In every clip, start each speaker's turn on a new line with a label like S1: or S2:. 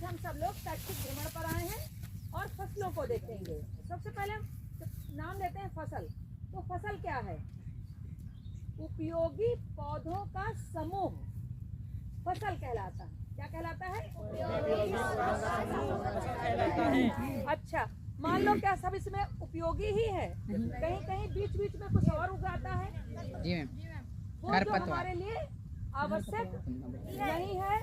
S1: हम सब लोग शैक्षिक भ्रमण पर आए हैं और फसलों को देखेंगे। सबसे पहले हम नाम लेते हैं फसल। तो फसल क्या है? उपयोगी पौधों का समूह फसल कहलाता है। क्या कहलाता है? अच्छा, मान लो क्या सब इसमें उपयोगी ही है? कहीं कहीं बीच बीच में कुछ और उगाता है
S2: जी मैम।
S1: वो जो हमारे लिए आवश्यक नहीं है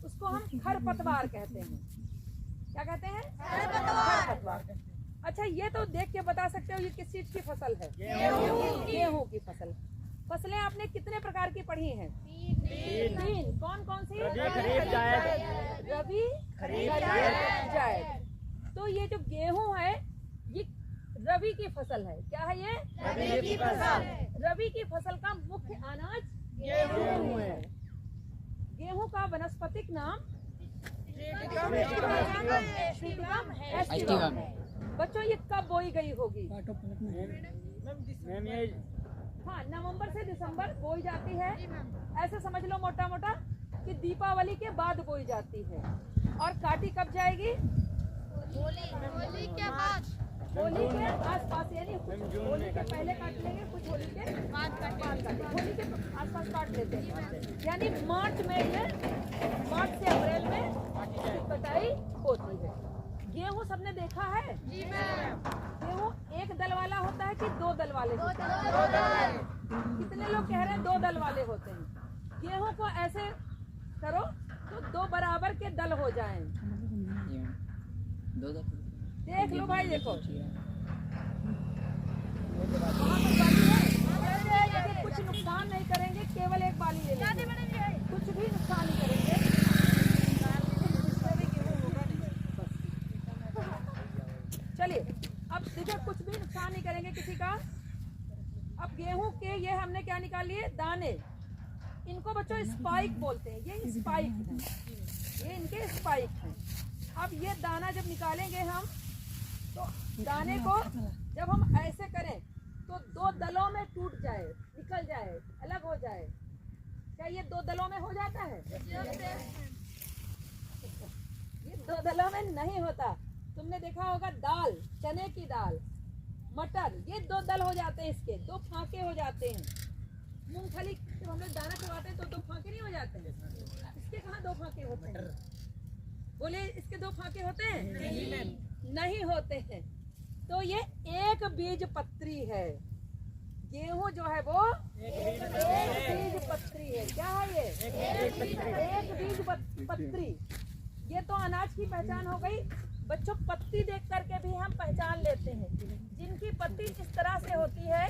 S1: उसको हम खरपतवार कहते हैं। क्या कहते हैं? खरपतवार। अच्छा, ये तो देख के बता सकते हो ये किस चीज की फसल है? गेहूं की फसल। फसलें आपने कितने प्रकार की पढ़ी हैं? तीन। कौन कौन सी? रबी, खरीफ, जायद। तो ये जो गेहूं है ये रबी की फसल है। क्या है ये? रबी की फसल। रबी की फसल का मुख्य अनाज गेहूं है। गेहूं का वनस्पतिक नाम एस्टिवम। बच्चों ये कब बोई गई होगी? हाँ, नवंबर से दिसंबर बोई जाती है। ऐसे समझ लो मोटा मोटा कि दीपावली के बाद बोई जाती है। और काटी कब जाएगी? होली के बाद, होली के आसपास, यानी कुछ होली के पहले काट लेंगे, कुछ होली के बाद काटेंगे। होली के आसपास काट लेते हैं, यानी मार्च में ये, मार्च से अप्रैल में कटाई होती है। गेहूं सबने देखा है? जी मैम। गेहूं एक दल वाला होता है कि दो दल वाले होते हैं? कितने लोग कह रहे हैं दो दल वाले होते हैं? गेहूं को ऐसे करो तो दो बराबर के दल हो जाएं। देख लो भाई, देखो कुछ नुकसान नहीं करेंगे, केवल एक बाली ले लेंगे, कुछ भी नुकसान नहीं करेंगे। चलिए, अब देखिए कुछ भी नुकसान नहीं करेंगे किसी का। अब गेहूं के ये हमने क्या निकाल लिए? दाने। इनको बच्चों स्पाइक बोलते हैं। ये स्पाइक हैं, ये इनके स्पाइक हैं। अब ये दाना जब निकालेंगे हम, तो दाने को जब हम ऐसे करें तो दो दलों में टूट जाए, निकल जाए, अलग हो जाए। क्या ये दो दलों में हो जाता है? ये दो दलों में नहीं होता। तुमने देखा होगा दाल, चने की दाल, मटर, ये दो दल हो जाते हैं, इसके दो फांके हो जाते हैं। मूंगफली जब हम लोग दाना चबाते हैं तो दो फांके नहीं हो जाते हैं? इसके कहाँ दो फांके होते हैं? बोले इसके दो फांके होते हैं? नहीं होते हैं। तो ये एक बीज पत्री है। गेहूं जो है वो एक बीज पत्री है। क्या है ये? एक बीज पत्री। ये तो अनाज की पहचान हो गई। बच्चों, पत्ती देख करके भी हम पहचान लेते हैं। जिनकी पत्ती इस तरह से होती है,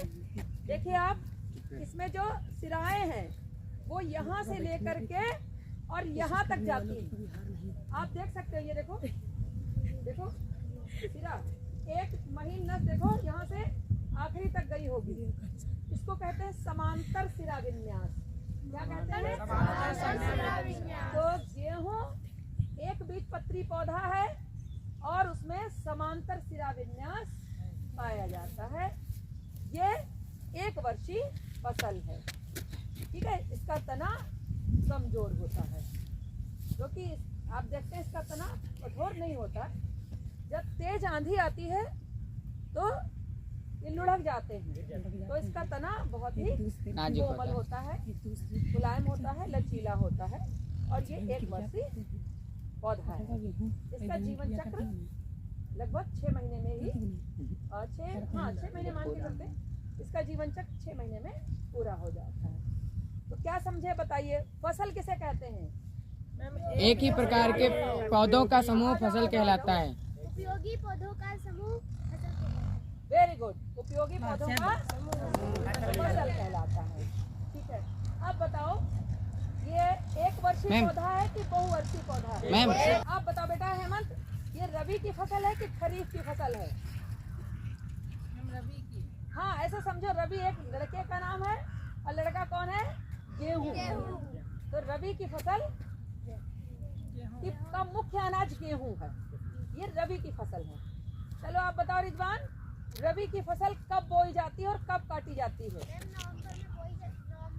S1: देखिए आप, इसमें जो सिराएं हैं वो यहाँ से लेकर के और यहाँ तक जाती है। आप देख सकते हो, ये देखो, देखो सिरा, एक महीन नस देखो यहाँ से आखिरी तक गई होगी। इसको कहते हैं समांतर सिरा विन्यास। क्या कहते हैं? तो गेहूं एक बीज पत्री पौधा है और उसमें समांतर सिरा विन्यास पाया जाता है। ये एक वर्षीय फसल है। ठीक है, इसका तना कमजोर होता है, क्योंकि आप देखते हैं इसका तना कठोर नहीं होता। जब तेज आंधी आती है तो ये लुढ़क जाते हैं। तो इसका तना बहुत ही कोमल होता है, मुलायम होता है, लचीला होता है और ये एक वर्षीय पौधा है। इसका जीवन चक्र लगभग 6 महीने में ही 6 महीने मान के चलते, इसका जीवन चक्र 6 महीने में पूरा हो जाता है। तो क्या समझे बताइए, फसल किसे कहते हैं?
S2: एक ही प्रकार के पौधों का समूह फसल कहलाता है।
S3: उपयोगी पौधों का समूह फसल कहलाता है।
S1: वेरी गुड, उपयोगी पौधों का समूह फसल कहलाता है। ठीक है, अब बताओ ये एक वर्षीय पौधा है कि बहुवर्षीय पौधा है?
S2: मैम,
S1: आप बताओ बेटा हेमंत, ये रबी की फसल है कि खरीफ की फसल है?
S4: रबी की।
S1: हाँ, ऐसा समझो, रबी एक लड़के का नाम है और लड़का कौन है? गेहूं। तो रबी की फसल का मुख्य अनाज गेहूं है। ये रबी की फसल है। चलो आप बताओ रिजवान, रबी की फसल कब बोई जाती है और कब काटी जाती है?
S3: नवंबर में बोई जाती है और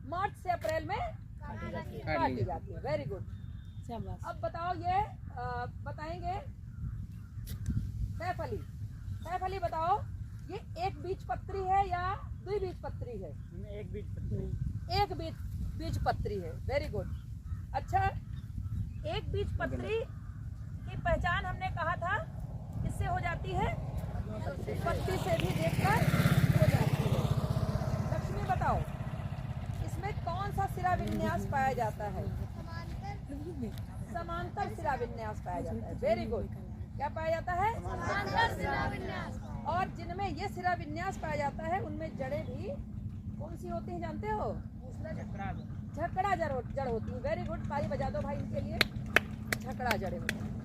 S1: मार्च से अप्रैल में काटी जाती है। Very good. अब बताओ ये बताएंगे सैफ अली। सैफ अली बताओ, ये एक बीजपत्री है या द्विबीजपत्री है?
S4: एक बीज
S1: एक बीजपत्री है। Very good. अच्छा, एक बीजपत्री की पहचान हमने कहा था किससे हो जाती है? पत्ती से भी देखकर हो जाती है। लक्ष्मी बताओ, इसमें कौन सा सिरा विन्यास पाया जाता है? समांतर सिरा विन्यास पाया जाता है। Very good. क्या पाया जाता है?
S3: समांतर सिरा विन्यास।
S1: और जिनमें ये सिरा विन्यास पाया जाता है उनमें जड़ें भी कौन सी होती हैं जानते हो? झकड़ा जड़ होती है। Very good. ताली बजा दो भाई इनके लिए। झकड़ा जड़ें होती हैं।